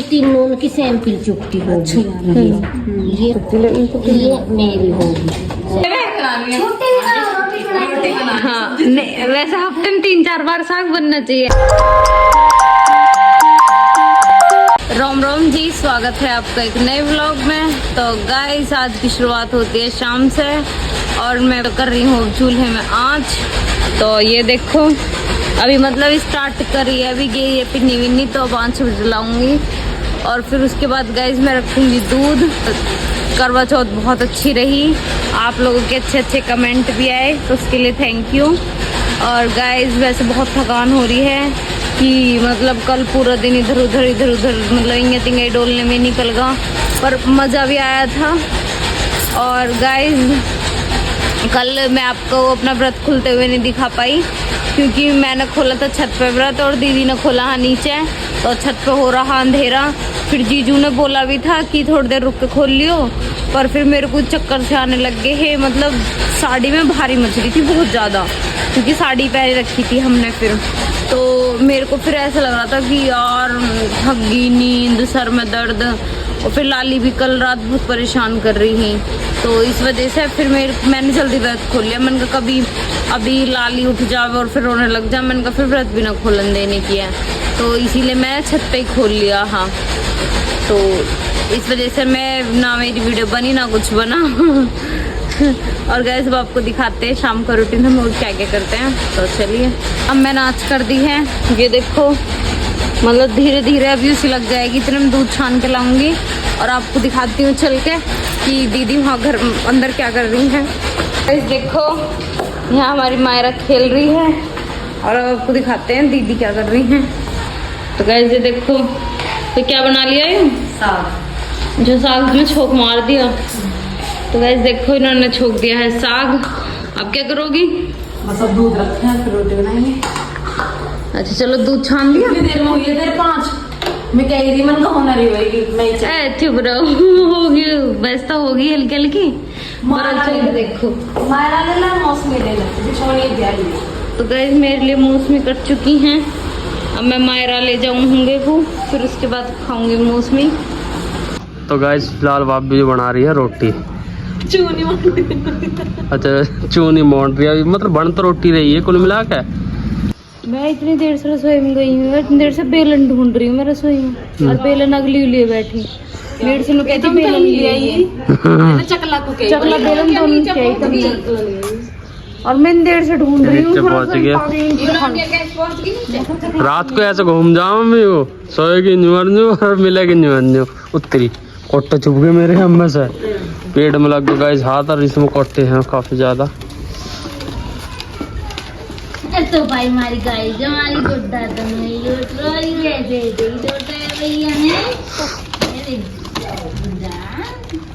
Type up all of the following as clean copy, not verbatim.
तीनों की सैंपल चुपटी होगी। ये मेरी होगी। हाँ नहीं, वैसे हफ्ते में 3-4 बार साग बनना चाहिए। रोम रोम जी, स्वागत है आपका एक नए व्लॉग में। तो गाइस आज की शुरुआत होती है शाम से और मैं कर रही हूँ चूल्हे में आँच। तो ये देखो अभी मतलब स्टार्ट करी है, अभी गई है पिन्नी विन्नी, तो 5 बजे लाऊंगी। और फिर उसके बाद गाइस मैं रखूँगी दूध। करवा चौथ बहुत अच्छी रही, आप लोगों के अच्छे अच्छे कमेंट भी आए, तो उसके लिए थैंक यू। और गाइस वैसे बहुत थकान हो रही है कि मतलब कल पूरा दिन इधर उधर मतलब इंगे तिंगे डोलने में निकल गया, पर मज़ा भी आया था। और गाइस कल मैं आपको अपना व्रत खुलते हुए नहीं दिखा पाई क्योंकि मैंने खोला था छत पे व्रत और दीदी ने खोला है नीचे, तो छत पे हो रहा अंधेरा। फिर जीजू ने बोला भी था कि थोड़ी देर रुक के खोल लियो, पर फिर मेरे को चक्कर से आने लग गए हैं। मतलब साड़ी में भारी मच रही थी बहुत ज़्यादा क्योंकि साड़ी पहन रखी थी हमने। फिर तो मेरे को फिर ऐसा लग रहा था कि यार थक गई, नींद, सर में दर्द। और फिर लाली भी कल रात बहुत परेशान कर रही थी, तो इस वजह से फिर मैंने जल्दी व्रत खोल लिया। मैंने कहा कभी अभी लाली उठ जावे और फिर रोने लग जाए, मैंने कहा फिर व्रत भी ना खोलन देने की है, तो इसीलिए मैं छत पे ही खोल लिया। हाँ, तो इस वजह से मैं ना मेरी वीडियो बनी ना कुछ बना। और गैस अब आपको दिखाते हैं शाम का रूटीन हम और क्या क्या करते हैं। तो चलिए, अब मैं नाच कर दी है, ये देखो मतलब धीरे धीरे अभी उसी लग जाएगी। इतने में दूध छान के लाऊंगी और आपको दिखाती हूँ चल के कि दीदी वहाँ घर अंदर क्या कर रही हैं। गैस देखो यहाँ हमारी मायरा खेल रही है और अब आपको दिखाते हैं दीदी क्या कर रही हैं। तो गैस ये देखो, तो क्या बना लिया है साग, जो साग में छोंक मार दिया। तो गैस देखो इन्होंने छोंक दिया है साग। अब क्या करोगी? बस अब दूध रखे हैं फिर रोटी बनाएंगे। अच्छा चलो, दूध छान दिया। कितनी देर में हुई है? देर 5 मैं कह रही मन का होना रही होगी। मैं चुप रहो, होगी बस तो होगी हल्की हल्की। देखो मायरा ले ला, मौसमी ले ला, बिछौनी दिया। तो गैस मेरे लिए मौसमी कट चुकी हैं, अब मैं मायरा ले जाऊंगी वो, फिर उसके बाद खाऊंगी मौसमी। तो गाइस फिलहाल भाभी जो बना रही है रोटी, चूनी अच्छा चूनी मोड़ रही है, मतलब बन तो रोटी रही है कुल मिला के। मैं इतनी देर से रसोई में गई हूँ, इतनी देर से बेलन ढूंढ रही हूँ मैं रसोई में, और बेलन अगली लिए बैठी। मेरे से लोग कहती बेलन ले आई, चकला को चकला बेलन दोनों चाहिए, और मैं देर से ढूंढ रही हूँ। पहुंच गया रात को ऐसे घूम जाऊँ मैं, वो सोएगी न्यू और मिलेगी न्यू उत्तरी कोट्टे चुप गए मेरे हम में से, पेट में लग गए गाइस हाथ, और इसमें कोट्टे हैं काफी ज्यादा। तो भाई हमारी गाय जो हमारी गुड्डा तो नहीं लूट रही है, दे दे लूट भैया ने।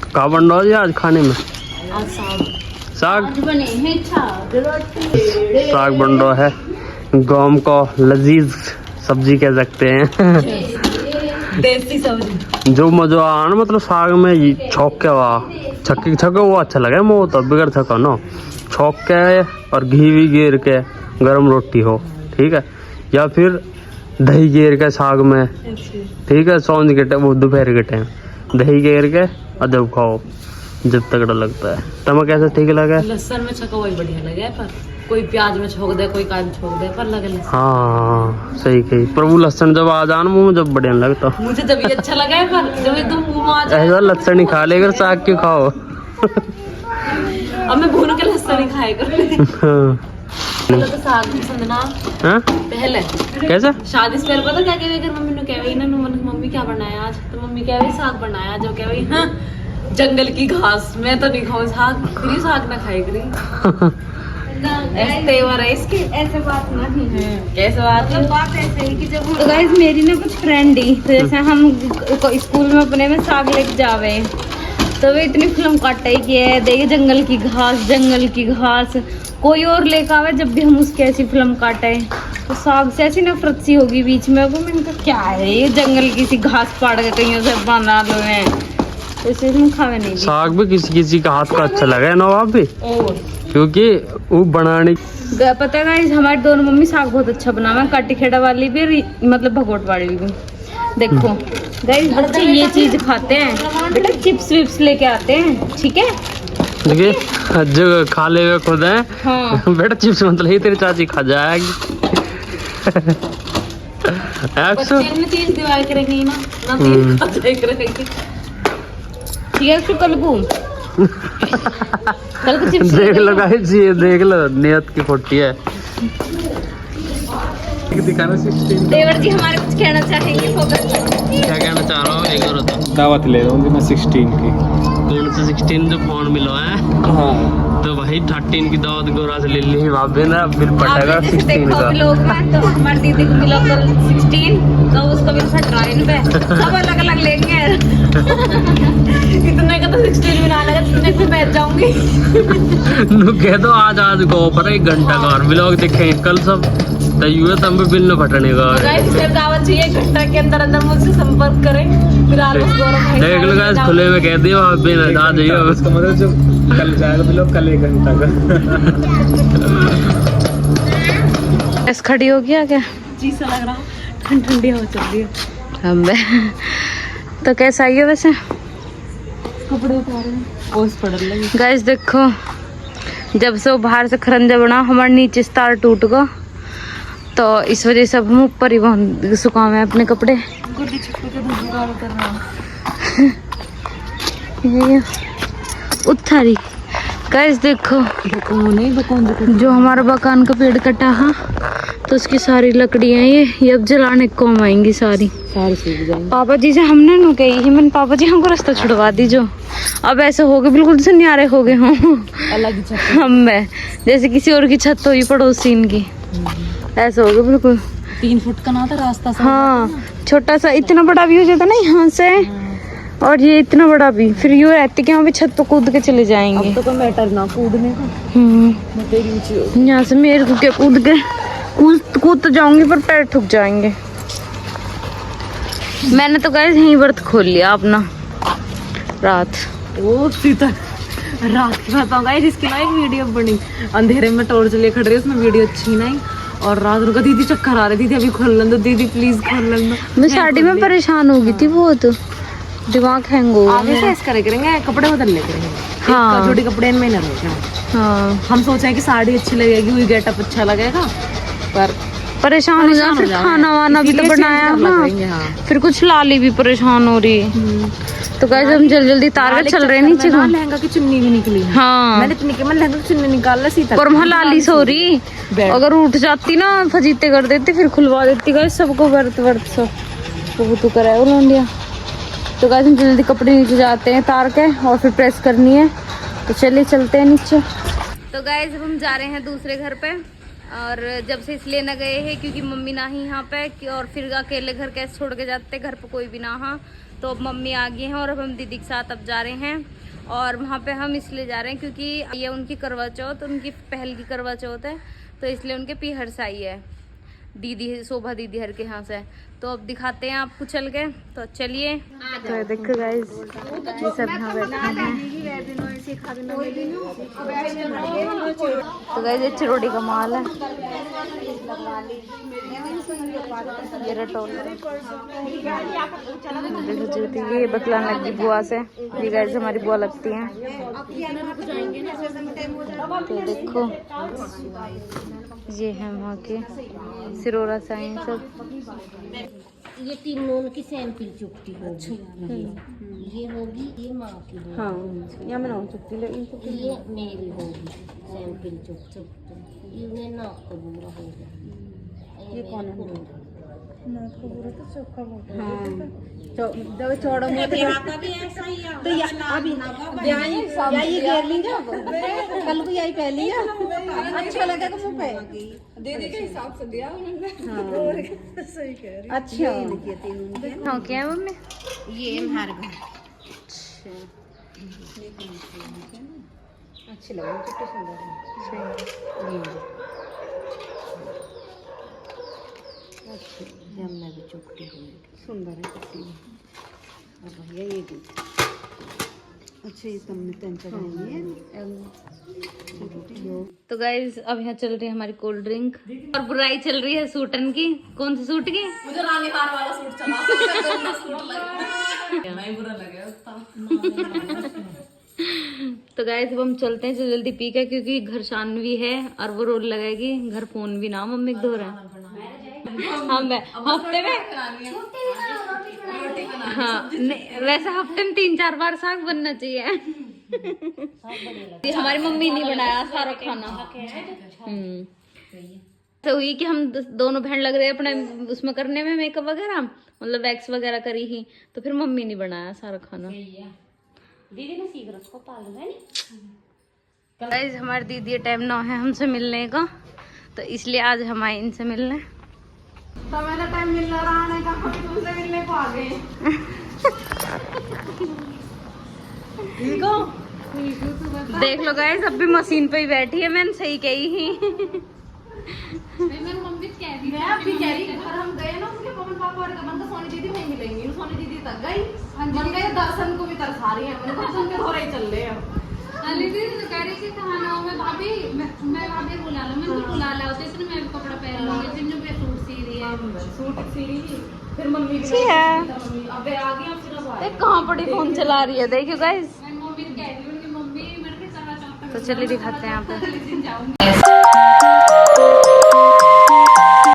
क्या बन रहा है आज खाने में? साग बने हैं साग बन रहा है, गांव को लजीज सब्जी कह सकते हैं। देसी सब्जी जो मजा आना मतलब साग में छौक के छक्के वो अच्छा लगे मुँह तो बिगड़ छका ना, छौक के और घी भी गेर के गरम रोटी हो, ठीक है, या फिर दही गेर के साग में, ठीक है, सौंज के वो दोपहर के टाइम दही गेर के और जब खाओ जब तगड़ा लगता है। तुम्हें कैसा ठीक लगा? लहसुन में छका वही बढ़िया लगे, पर कोई प्याज में छोक दे, कोई काज छोक दे, पर लगे लहसुन। हाँ सही कही, पर वो लहसुन जब आ जाना मुँह में जब बढ़िया लगता। मुझे जब ये अच्छा लगा है, पर जब एकदम मुंह में आ जाए ऐसा लहसुन ही खा लेकर साग क्यों खाओ। अब मैं भून के लहसुन ही खाए कर। पहले तो साग पसंद ना, हाँ? पहले कैसा शादी से पहले पता क्या कह रही मम्मी ने, कह रही ना मम्मी क्या बनाया आज, तो मम्मी कह रही साग बनाया, जो कह रही हाँ जंगल की घास, मैं तो नहीं खाऊं साग, फिर साग ना खाए करी। ऐसे तेवर है इसके, ऐसे बात नहीं है, कैसे बात है? बात ऐसे ही कि जब तो गाइस मेरी ना कुछ फ्रेंड ही, तो जैसे हम स्कूल में अपने में साग लेके जावे, तो वे इतनी फिल्म काटे कि है देखिए जंगल की घास, कोई और लेकर आवे जब भी हम उसकी ऐसी फिल्म काटे, तो साग से ऐसी नफरत सी होगी बीच में। वो मैंने कहा क्या है ये जंगल की सी घास पाड़ के कहीं से बना लो है, तो इसे हम खावे नहीं। साग भी किसी का हाथ का अच्छा लगा है नवाब भी, क्योंकि वो बनाने पता है हमारी दोनों मम्मी साग बहुत अच्छा बनावे, काटी खेड़ा वाली भी मतलब भगोट वाली भी। देखो गाइस बच्चे ये चीज खाते हैं बेटा, चिप्स विप्स लेके आते हैं, ठीक है। देखिए जो खा ले हुए खुद है। हाँ बेटा चिप्स मतलब ही तेरी चाची खा जाएगी। बच्चे इनमें चीज दिवाया करेंगे ना चीज खा जाया करेंगे। ठीक है फिर कल को चिप्स देख लो गाइस, ये देख लो नियत की फोटी है। दिखाना 16 देवर जी हमारे कुछ कहना चाहेंगे फोकस? क्या कहना चाह रहा हूँ, एक और बताओ। दावत ले रहा हूँ मैं 16 की। कौन सा 16 जो फोन मिला है? हाँ तो वही 13 की दावत गोरा से ले ली भाभी ने, बिल पटेगा 16 का। लोग में तो हमारी दीदी को मिला कल 16, तो उसका बिल फट रहा है इन पे, सब अलग अलग लेंगे। इतने का तो 16 में ना लगा, जितने में बैठ जाऊंगी। कह दो आज को पर 1 घंटा का और ब्लॉग देखेंगे कल सब तो यूँ तब भी बिल न फटने का। गाइस सिर्फ दावत चाहिए, 1 घंटा के अंदर अंदर मुझसे संपर्क करें। फिलहाल बस गौरव भाई देख लो गाइस, खुले में कह दियो आप भी ना आ जाइए। उसका मतलब जो कल जाएगा ब्लॉग कल 1 घंटा का। ऐस खड़ी हो गया क्या? जी सा लग रहा, ठंडी ठंडी हवा चल रही है। अबे तो कैसा आई है वैसे? कपड़े उतारे हैं, ओस पड़ लगी। गाइस देखो, जब से वो बाहर से खरंजा बना हमारे नीचे से तार टूट गया, तो इस वजह से अब हम ऊपर ही सुखावे हैं अपने कपड़े। गुड्डी छुट्टी के धुआं कर रहा हूं। ये उठारी गाइस देखो, जो हमारा मकान का पेड़ कटा है तो उसकी सारी लकड़ियां ये अब जलाने को काम आएंगी सारी सूख जाएंगे। पापा जी से हमने नु कही है, मैंने पापा जी हमको रास्ता छुड़वा दीजो। अब ऐसे हो गए बिल्कुल से न्यारे हो गए हों अलग ही छत हम जैसे किसी और की छत हुई पड़ोसी इनकी, ऐसा हो गया बिल्कुल। 3 फुट का ना था रास्ता सा। हाँ छोटा सा, इतना बड़ा भी हो जाता ना यहाँ से, और ये इतना बड़ा भी, फिर यूँ रहते कि यहाँ पे छत पे कूद के चले जाएंगे। अब तो कोई मैटर ना कूदने का। मैं तेरी ऊंची हो। यहाँ से मेरे को क्या कूद तो जाऊंगी पर पैर ठुक जाएंगे। मैंने तो गाइस यहीं व्रत खोल लिया अपना रात। ओ सीता रात की बात होगा, जिसकी ना एक वीडियो बनी, अंधेरे में टॉर्च ले खड़ रही, उसमें वीडियो अच्छी नहीं, और रात को दीदी चक्कर आ रही थी, अभी खोल लें दो दीदी प्लीज खोल लें दो। मैं साड़ी में परेशान हो गई थी बहुत, दिमाग हैंग हो गया। आगे से ऐसे करेंगे, कपड़े बदल ले करेंगे। हाँ। छोटे कपड़े इनमें ना रखें। हाँ हम सोचे कि साड़ी अच्छी लगेगी, वही गेटअप अच्छा लगेगा, पर परेशान हो जाए। फिर खाना वाना भी तो बनाया हाँ। फिर कुछ लाली भी परेशान हो रही है। तो गाइस हम जल्दी तार के चल रहे हैं नीचे। लहंगा की चुन्नी भी निकली। हाँ मैंने लहंगा की चुन्नी निकाल सीता, पर वहाँ लाली सो रही, अगर उठ जाती ना फजीते कर देती, फिर खुलवा देती गाइस सबको वर्त सब तो कराया उन्होंने। तो गाइस हम जल्दी कपड़े नीचे जाते हैं तार के, और फिर प्रेस करनी है, तो चलिए चलते हैं नीचे। तो गाइस हम जा रहे हैं दूसरे घर पे, और जब से इसलिए न गए हैं क्योंकि मम्मी ना ही यहाँ पे, और फिर अकेले घर कैसे छोड़ के जाते, घर पे कोई भी ना हाँ, तो अब मम्मी आ गई हैं और अब हम दीदी के साथ अब जा रहे हैं। और वहाँ पे हम इसलिए जा रहे हैं क्योंकि ये उनकी करवा चौथ, उनकी पहल की करवा चौथ है, तो इसलिए उनके पीहर से आई है दीदी, शोभा दीदी हर के यहाँ से। तो अब दिखाते हैं आपको चल के, तो चलिए। तो देखो गाइस ये सब यहाँ बैठे हैं। तो गाइस ये चिरोड़ी का माल है, ये रटोल देखो, ये बतलाने लगी बुआ से, ये गाइस हमारी बुआ लगती हैं। तो देखो ये है वहाँ के सिरोरा से आए सब। ये तीनों की सैंपल चुपती होगी। ये होगी, ये माँ की होगी। हाँ यहाँ मैं नाम चुपती ले, ये मेरी होगी सैंपल चुप। ये नाक को बुरा होगा। ये कौन है? हाँ चौड़ा मोटा भी ऐसा ही है। तो अभी यही घेर लीजिए, कल को यही पहन लिया, अच्छा लगेगा मुँह पे। दीदी के हिसाब से दिया उन्होंने। सही कह रही। अच्छा हाँ क्या है मम्मी? ये हमारे घर अच्छी लगी, कितनी सुंदर है। जमना भी चुपटी हुई सुंदर है कितनी। भैया ये भी अच्छा ये तुमने तीन चढ़ाई तो गाइज अब यहाँ चल रही है हमारी कोल्ड ड्रिंक और बुराई चल रही है सूटन की। कौन से सूट की? मुझे रानी हार वाला सूट चला सूट लगा नहीं बुरा लगे उतना। तो गाइस अब हम चलते हैं जल्दी पी के, क्योंकि घर शानवी है और वो रोड लगाएगी। घर फोन भी ना मम्मी धो रहे हैं। हम हफ्ते में हाँ नहीं, वैसे हफ्ते में 3-4 बार साग बनना चाहिए। हमारी मम्मी नहीं बनाया सारा खाना। तो हुई कि हम दोनों बहन लग रहे अपने उसमें करने में मेकअप वगैरह, मतलब वैक्स वगैरह करी ही, तो फिर मम्मी नहीं बनाया सारा खाना। दीदी ने सीख रखो पाल है नहीं। गाइस हमारी दीदी टाइम ना है हमसे मिलने का, तो इसलिए आज हम आए इनसे मिलने। तो मेरा टाइम मिल रहा है का, हम तुमसे मिलने को आ गए। देख लो गाइस अब भी मशीन पे ही बैठी है। मैंने सही कही ही। मैं अभी कह रही घर हम गए ना उसके पवन पापा और कमन तो सोनी दीदी वहीं मिलेंगी। सोनी दीदी तक गई, मन गए दर्शन को भी तरसा रही है। मैंने दर्शन के थोड़ा ही चल रहे हैं। अली दीदी तो कह रही थी कहाँ मैं भाभी मैं भाभी बुला लो, मैं बुला ला होते इसलिए मैं भी कपड़ा पहन लूंगी। जिन्हों पे सूट सी रही है, सूट सी रही, फिर मम्मी भी है। अबे आ गया फिर अब आए। कहाँ पड़ी फोन चला रही है, देखियो गाइस। मैं मम्मी कह रही हूँ कि मम्मी मेरे को चला चाहता तो चलिए दिखाते हैं यहाँ पे।